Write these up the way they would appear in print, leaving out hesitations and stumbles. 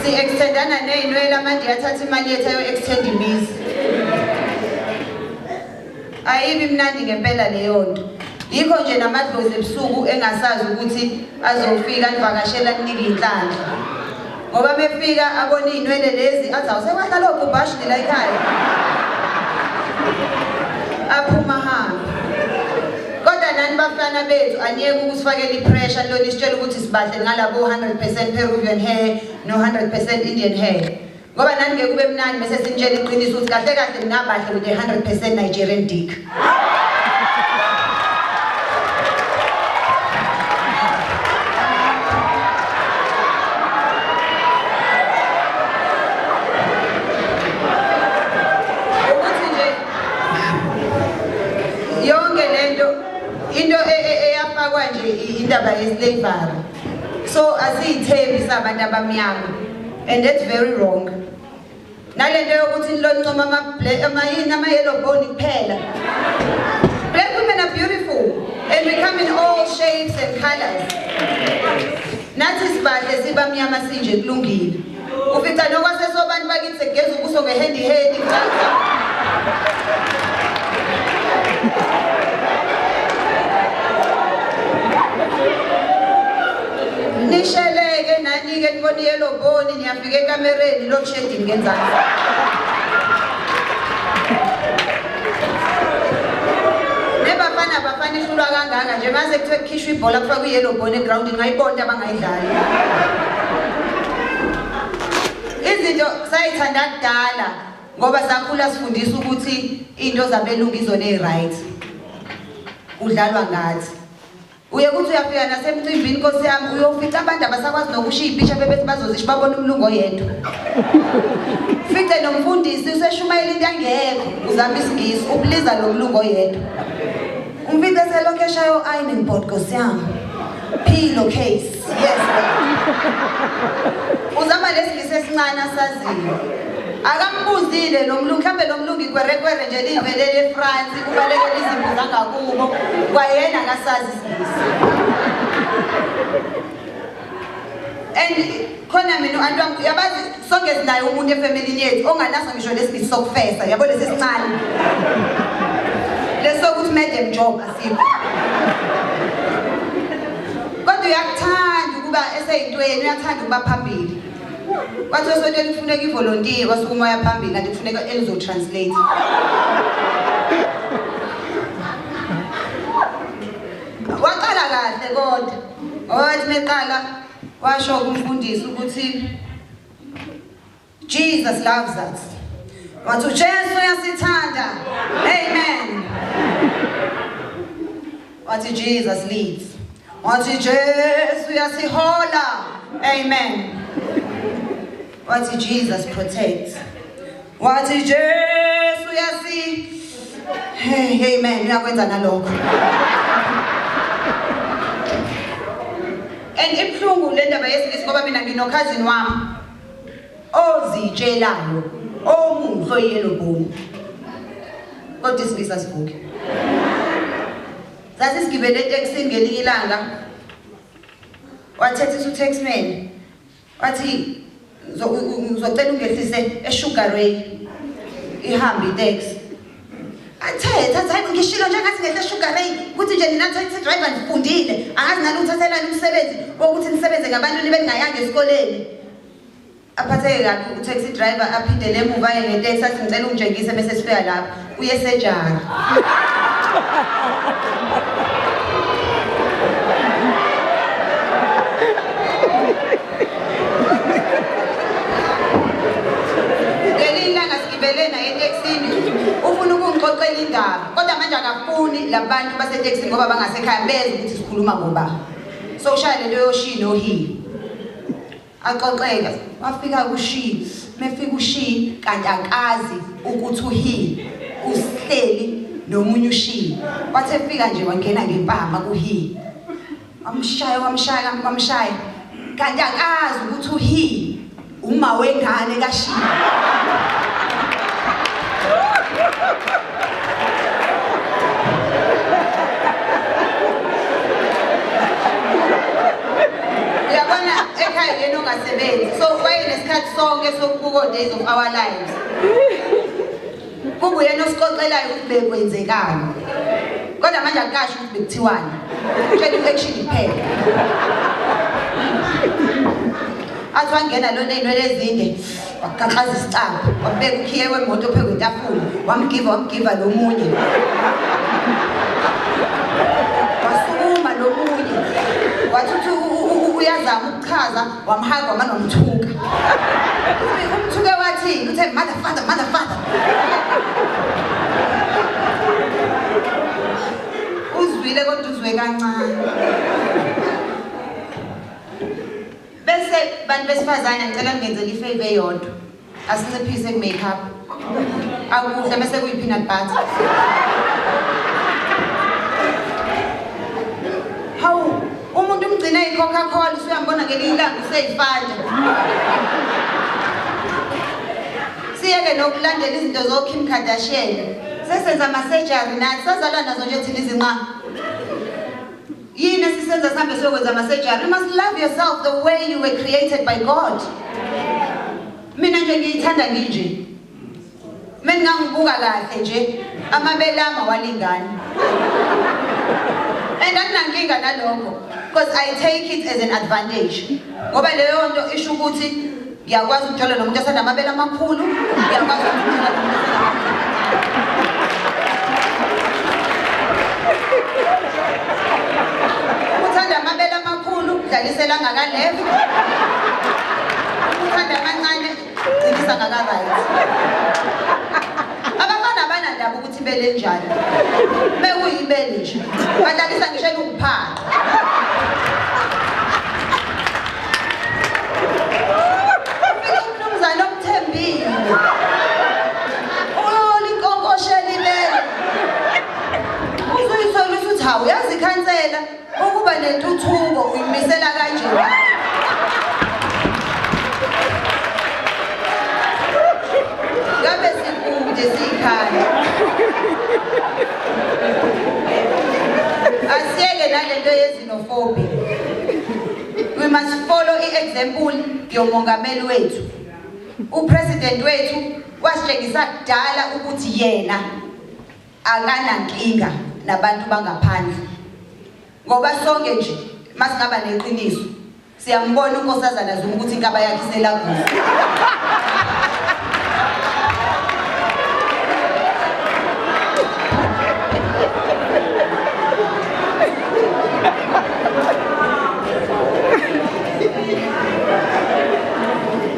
Si-extendana ney'nwele manje yathatha imali yethu ayo-extend imizi. Ayibi mnandi ngempela leyo nto. Yikho nje namadlozi ebusuku engasazi ukuthi azofika nivakashela kunika inhlanhla. Ngoba mefika abona iy'nwele lezi athi awusekwahla lo bhubhashi la ekhaya. Aphuma hambe. Kodwa nani bafana bethu anyeke ukusifakela i-pressure lo nisitshela ukuthi sibahle ngalabo 100% Peruvian hair no 100% Indian hair. Ngoba nani ngeke kube mnandi bese sinitshela iqiniso ukuthi kahle kahle ninabahle with a 100% Nigerian dick. Into eyafakwa nje indaba yeslavery. So asiyithembi sabantu abamnyama, and that's very wrong. Nalento yokuthi loncoma ama-yellow bone kuphela. Black women are beautiful and we come in all shapes and colors. Nathi sibahle sibamnyama sinje kulungile. Ufica nokwasesobantu bakithi segeza ubuso ngehendi nisheleke nanike nibona yellow bone niyafika ekamereni load shedding ngenzani. Nebafana ihlulwa kangaka nje mase kuthiwe kukhishwa ibhola kufakwa i-yellow bone egroundini ngayibona abangayidlali. Izinto sayithanda kudala ngoba sakhula sifundisa ukuthi into zabelungu izona ezi-right. Udlalwa ngathi. Uye kuthi uyafika nasemcimbini Nkosi yami uyofica abantu abasakwazi nokushiya ipicha bebethi bazozisho babona umlungu oyedwa. Fice nomfundisi useshumayela into angekho uzama isingisi ubliza lo mlungu oyedwa. Umfice selokhu eshayo ironing board Nkosi yami. Philo case. Yes. Uzama lesingisi esincane asaziyo. Akambuzile lo mlungu mhlambe lo mlungu ikwerekwere nje livelele eFrance kubalekela izimvu zangakubo kwayena akasazi isingisi. And khona mina uAntu yabazi sonke sinaye umuntu efamily yethu onganaso ngisho lesingisi sokufesa yabo lesisincane. Lesokuthi madam job asikho. Kodwa uyakuthanda ukuba eseyintweni uyathanda ukuba phambili. Kwathi esontweni kufuneka ivolunteer wasukuma yaphambili kanti kufuneka elizo translate. Waqala kahle kodwa wathi meqala washo kumfundisi ukuthi Jesus loves us. Wathi uJesu uyasithanda. Amen. Wathi Jesus leads. Wathi Jesu uyasihola. Amen. Wathi Jesus protects. Wathi Jesu uyasi. Hey, amen. Uyakwenza nalokho. And ibhlungu le ndaba yesingisi ngoba mina nginokhazini wami ozitshelayo omuhle yellow bone. Kodwa isingisi asivuki. Sasigibele eTexini ngelinye ilanga. Wathetha uTexman. Wathi ngizocela ungehlise eSugar Ray ihambe iteksi. Athetha ngishilo nje ngathi ngehle eSugar Ray ukuthi nje nina taxi driver ngifundile angazi ngalo uthathelana umsebenzi wokuthi nisebenze ngabantu nibe ngayanga esikoleni. Aphatheke kabi utaxi driver aphindele emuva ngeteksi athi ngicela ungitshengise bese sifika lapha uye sejara. Ufuna ukungixoxela indaba kodwa manje akafuni labantu baseTexini ngoba bangasekhaya beze ukuthi sikhuluma ngoba so ushaya lento yoshi no he axoxeka wafika kushi mefika ushi kanti akazi ukuthi uhi usihleli nomunye ushi wathe fika nje wangena ngempama kuhi wamshaya kanti akazi ukuthi uhi uma wengane kashi. Uyabona ekhaya yena ongasebenzi so wayenesikhathi sokubuka days of our lives. Kube yena osixoxelayo ukuthi bekwenzekani. Kodwa manje akasho ukuthi bekuthiwani. Tshela action iphela. Athi wangena lona inwele ezinde, waqhaqhaza isicaba, wabeka ukhiye wemoto phezu kwetafula, wamgiva lo munye. Wasukuma lo munye. Wathi uyazama ukuchaza, wamhaga wamane wamthuka. Umthuke wathi, uthe mother. Uzwile kodwa uzwe kancane. Bese bantu besifazane ngicela ngenzele ifavor eyodwa. Asinciphise ku makeup. Akudla bese kuyi peanut butter. Hawu, umuntu umgcina iCoca-Cola usuyambona ngelinye ilanga useyifanda. Siyeke nokulandela izinto zoKim Kardashian. Sesenza ama surgery nathi sazalwa nazo nje thina izinqa. Yini sisenza sihambe siyokwenza ama surgery? You must love yourself the way you were created by God. Mina nje ngiyithanda nginje. Mina ngangibuka kahle nje amabele ami walingana. And anginankinga nalokho because I take it as an advantage. Ngoba leyo nto isho ukuthi ngiyakwazi ukuthola nomuntu osanda amabele amakhulu, ngiyakwazi ukuthola nomuntu uthanda amabele amakhulu, dlalisela ngaka left. Uthanda amancane, gcinisa ngaka right. Abafana abanandaba ukuthi ibele njani. Bekuyibele nje. Badlalisa ngisho ukuphala. Umnumzane omthembile. Linkonkoshela ibele. Uzuyithola ukuthi hawu yazikhansela ukuba nentuthuko uyimisela kanje. Ngabe sikunde sikhaya. Asiyeke nalento yezinophobia. We must follow i-example yomongameli wethu. Upresident wethu wasitshengisa kudala ukuthi yena akanankinga nabantu bangaphandle. Ngoba sonke nje masingaba neqiniso siyambona unkosazana Zuma ukuthi inkaba yakhe iselakuza.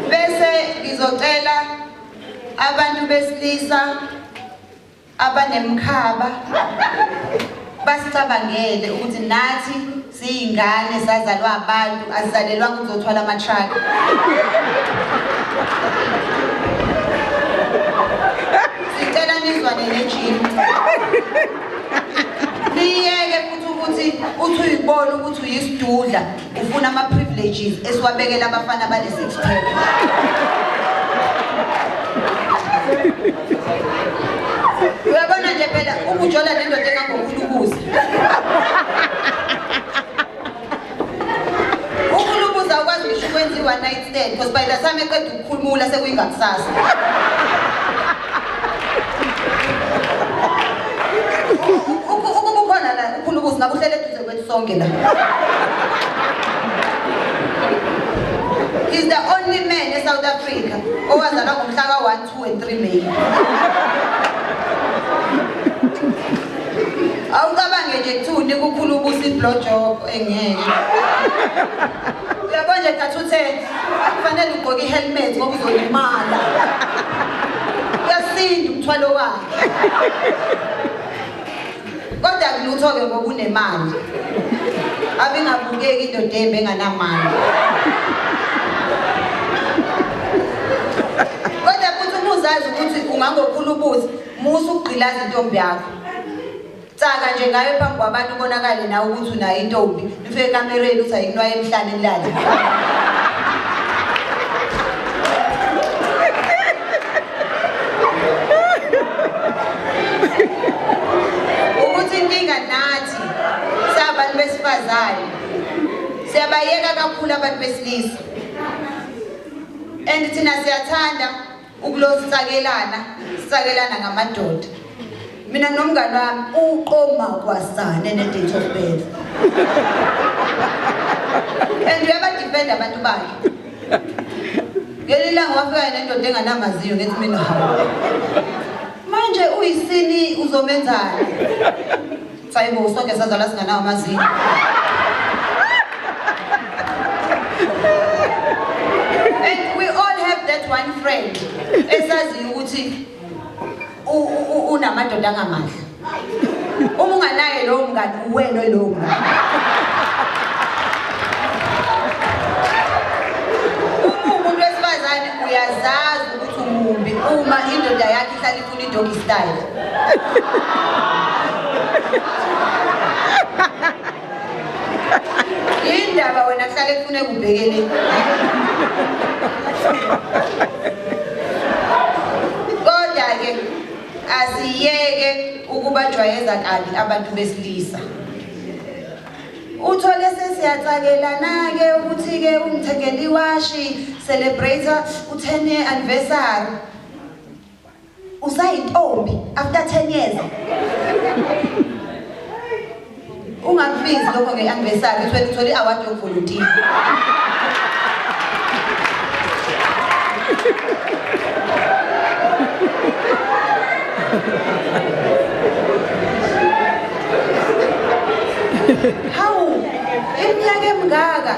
Bese ngizocela abantu besilisa abanemkhaba basicabangele ukuthi nathi siyingane sazalwa abantu azizalelwa ukuzothwala ama-truck. Sicela nizwane nejini. Niyeke futhi ukuthi uyibona ukuthi uyisidudla ufuna ama-privileges esiwabekela abafana bale-6 pack. Uyabona nje phela ukujola nendoda engangokhulubuza. Ukhulubuza ukwazi ngisho ukwenziwa night stand because by the time eqeda ukukhulumula sekuyingakusasa. Ukubukhona la ukhulubuza ngabe uhlele eduze kwethu sonke la. He's the only man in South Africa owazalwa ngomhla ka-1, 2 and 3 May. Awucabange nje kuthuni kukhulubusa i-blowjob engeke. Uyabona nje thatha uthe kufanele ugqoke i-helmet ngoba uzolimala. Uyasinda umthwalo wakhe. Kodwa kulutho-ke ngoba unemali. Abingabukeki indoda embi enganamali. Kodwa futhi umuzazi ukuthi ungangokhulubuza musa ukugqilaza intombi yakho. Tsaka nje ngayo phambi kwabantu ubonakale nawe ukuthi unayo intombi. Nifike ekamereni uthi ayinwaye emhlane elale. Ukuthi inkinga nathi sabantu besifazane siyabayeka kakhulu abantu besilisa. and thina siyathanda sisakelana ngamadoda. Mina nomngane wami uqoma kwasane ne-date of birth. And uyabadefend abantu bakhe. Ngelilanga wafika nendoda enganamaziyo ngethi mina hawu. Manje uyisini uzomenzani? Sayibo sonke sazalwa singanawo amazinyo. And we all have that one friend esaziyo ukuthi unamadoda angamahle. Uma unganaye lowo mngani uwena lowo mngani. Umuntu wesifazane uyazazi ukuthi umumbi uma indoda yakhe ihlala ifuna i-doggy style. Indaba wena kuhlale kufune kubhekele. Kodwa-ke asiyeke ukubajwayeza kabi abantu besilisa. Uthole sesiyacakelana-ke ukuthi-ke ungithengele iwashi, celebrate u-10 year anniversary. Usayintombi after 10 years. Ungakubizi lokho nge-anniversary uthole i-award yokuvolontiya. Hawu, iminyaka emingaka